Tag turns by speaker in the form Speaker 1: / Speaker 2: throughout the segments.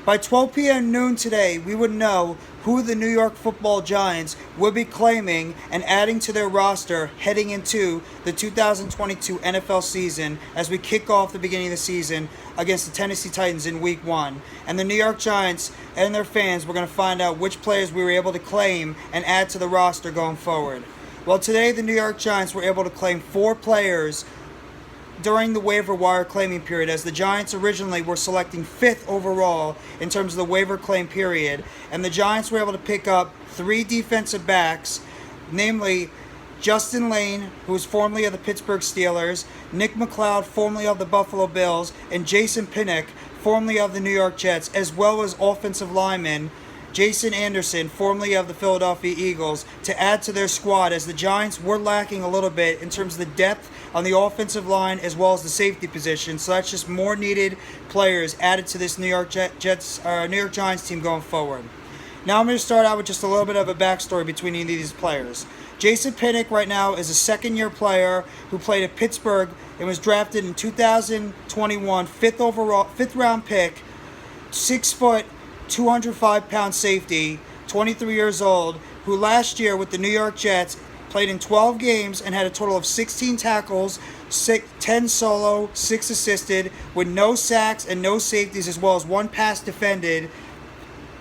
Speaker 1: By 12 p.m. noon today, we would know who the New York Football Giants will be claiming and adding to their roster heading into the 2022 NFL season as we kick off the beginning of the season against the Tennessee Titans in Week 1. And the New York Giants and their fans, we're going to find out which players we were able to claim and add to the roster going forward. Well, today the New York Giants were able to claim 4 players during the waiver wire claiming period, as the Giants originally were selecting 5th overall in terms of the waiver claim period, and the Giants were able to pick up 3 defensive backs, namely Justin Layne, who was formerly of the Pittsburgh Steelers, Nick McCloud, formerly of the Buffalo Bills, and Jason Pinnock, formerly of the New York Jets, as well as offensive lineman Jason Anderson, formerly of the Philadelphia Eagles, to add to their squad, as the Giants were lacking a little bit in terms of the depth on the offensive line as well as the safety position. So that's just more needed players added to this New York Giants team going forward. Now I'm going to start out with just a little bit of a backstory between each of these players. Jason Pinnock right now is a second-year player who played at Pittsburgh and was drafted in 2021, 5th round pick, 6 foot, 205-pound safety, 23 years old, who last year with the New York Jets played in 12 games and had a total of 16 tackles, 10 solo, 6 assisted, with no sacks and no safeties, as well as 1 pass defended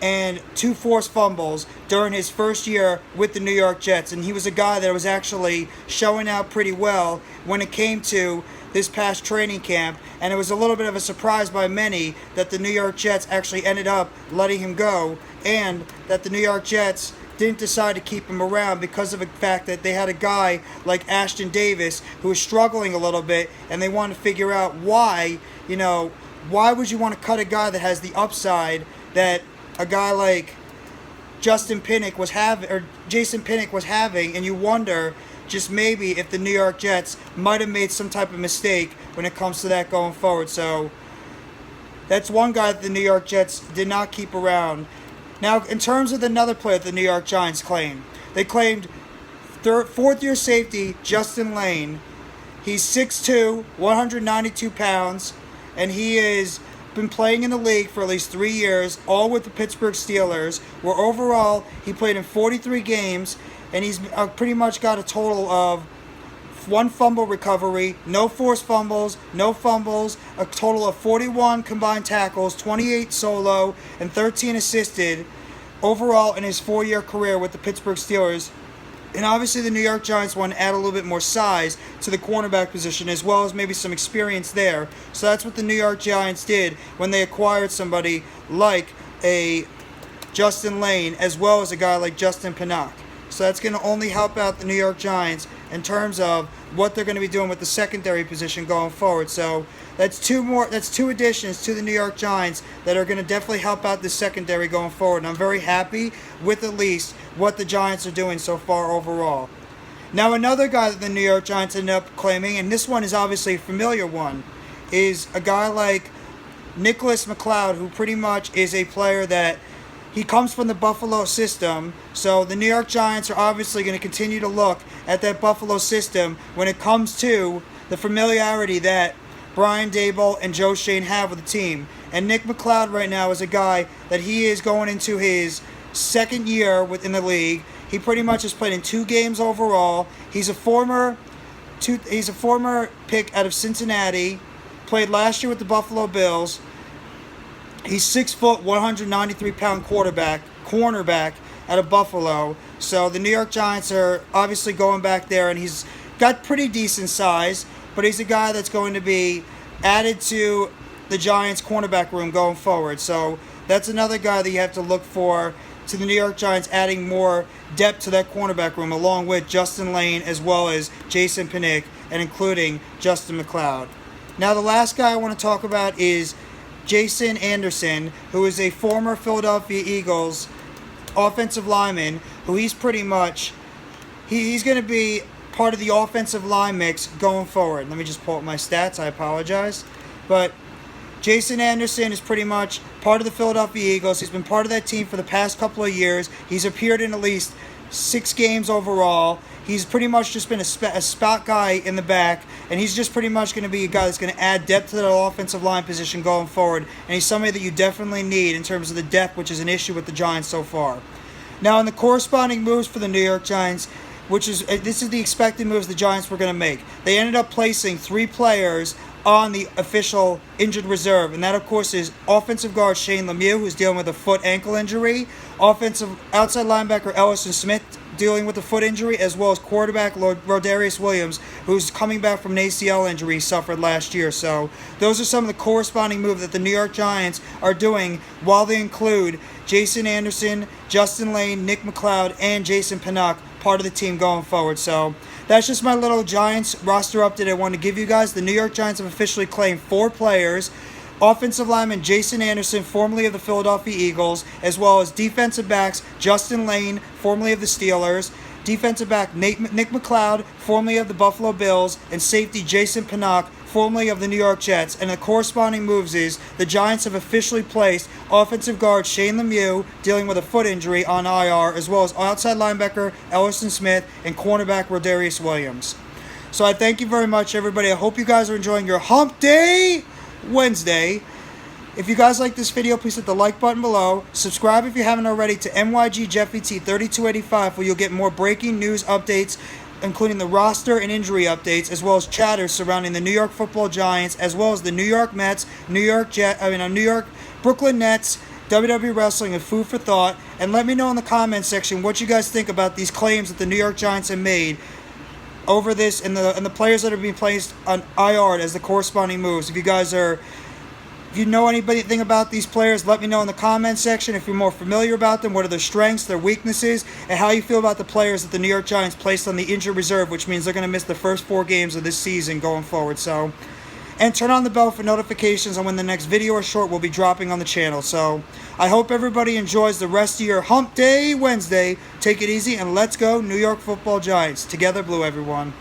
Speaker 1: and 2 forced fumbles during his first year with the New York Jets. And he was a guy that was actually showing out pretty well when it came to this past training camp, and it was a little bit of a surprise by many that the New York Jets actually ended up letting him go, and that the New York Jets didn't decide to keep him around because of the fact that they had a guy like Ashton Davis who was struggling a little bit, and they wanted to figure out why would you want to cut a guy that has the upside that a guy like Jason Pinnock was having, and you wonder just maybe if the New York Jets might have made some type of mistake when it comes to that going forward. So that's one guy that the New York Jets did not keep around. Now, in terms of another player that the New York Giants claimed, they claimed 4th-year safety Justin Layne. He's 6'2", 192 pounds, and he has been playing in the league for at least 3 years, all with the Pittsburgh Steelers, where overall he played in 43 games, and he's pretty much got a total of 1 fumble recovery, no forced fumbles, no fumbles, a total of 41 combined tackles, 28 solo, and 13 assisted overall in his 4-year career with the Pittsburgh Steelers. And obviously the New York Giants want to add a little bit more size to the cornerback position, as well as maybe some experience there. So that's what the New York Giants did when they acquired somebody like a Justin Layne, as well as a guy like Justin Pinnock. So that's going to only help out the New York Giants in terms of what they're going to be doing with the secondary position going forward. So that's 2 additions to the New York Giants that are going to definitely help out the secondary going forward. And I'm very happy with at least what the Giants are doing so far overall. Now, another guy that the New York Giants ended up claiming, and this one is obviously a familiar one, is a guy like Nick McCloud, who pretty much is a player that he comes from the Buffalo system. So the New York Giants are obviously going to continue to look at that Buffalo system when it comes to the familiarity that Brian Daboll and Joe Shane have with the team. And Nick McCloud right now is a guy that he is going into his 2nd year within the league. He pretty much has played in 2 games overall. He's a former pick out of Cincinnati, played last year with the Buffalo Bills. He's 6 foot, 193-pound cornerback out of Buffalo. So the New York Giants are obviously going back there, and he's got pretty decent size, but he's a guy that's going to be added to the Giants' cornerback room going forward. So that's another guy that you have to look for to the New York Giants, adding more depth to that cornerback room, along with Justin Layne as well as Jason Pinnock, and including Justin McCloud. Now, the last guy I want to talk about is Jason Anderson, who is a former Philadelphia Eagles offensive lineman, who he's pretty much, he's going to be part of the offensive line mix going forward. Let me just pull up my stats. I apologize. But Jason Anderson is pretty much part of the Philadelphia Eagles. He's been part of that team for the past couple of years. He's appeared in at least 6 games overall. He's pretty much just been a spot guy in the back, and he's just pretty much going to be a guy that's going to add depth to the offensive line position going forward, and he's somebody that you definitely need in terms of the depth, which is an issue with the Giants so far. Now, in the corresponding moves for the New York Giants, this is the expected moves the Giants were going to make. They ended up placing 3 players on the official injured reserve, and that, of course, is offensive guard Shane Lemieux, who's dealing with a foot ankle injury, offensive outside linebacker Elerson Smith, dealing with a foot injury, as well as quarterback Rodarius Williams, who's coming back from an ACL injury he suffered last year. So those are some of the corresponding moves that the New York Giants are doing, while they include Jason Anderson, Justin Layne, Nick McCloud, and Jason Pinnock part of the team going forward. So that's just my little Giants roster update I wanted to give you guys. The New York Giants have officially claimed 4 players. Offensive lineman Jason Anderson, formerly of the Philadelphia Eagles, as well as defensive backs Justin Layne, formerly of the Steelers, defensive back Nick McCloud, formerly of the Buffalo Bills, and safety Jason Pinnock, formerly of the New York Jets. And the corresponding moves is the Giants have officially placed offensive guard Shane Lemieux, dealing with a foot injury, on IR, as well as outside linebacker Elerson Smith and cornerback Rodarius Williams. So I thank you very much, everybody. I hope you guys are enjoying your Hump Day Wednesday. If you guys like this video, please hit the like button below. Subscribe if you haven't already to MYG Jeffy T 3285, where you'll get more breaking news updates, including the roster and injury updates, as well as chatter surrounding the New York Football Giants, as well as the New York Mets, New York Brooklyn Nets, WWE Wrestling, and food for thought. And let me know in the comments section what you guys think about these claims that the New York Giants have made over this, and the players that are being placed on IR as the corresponding moves. If you know anything about these players, let me know in the comments section. If you're more familiar about them, what are their strengths, their weaknesses, and how you feel about the players that the New York Giants placed on the injured reserve, which means they're going to miss the first 4 games of this season going forward. So, and turn on the bell for notifications on when the next video or short will be dropping on the channel. So I hope everybody enjoys the rest of your Hump Day Wednesday. Take it easy, and let's go New York Football Giants. Together Blue, everyone.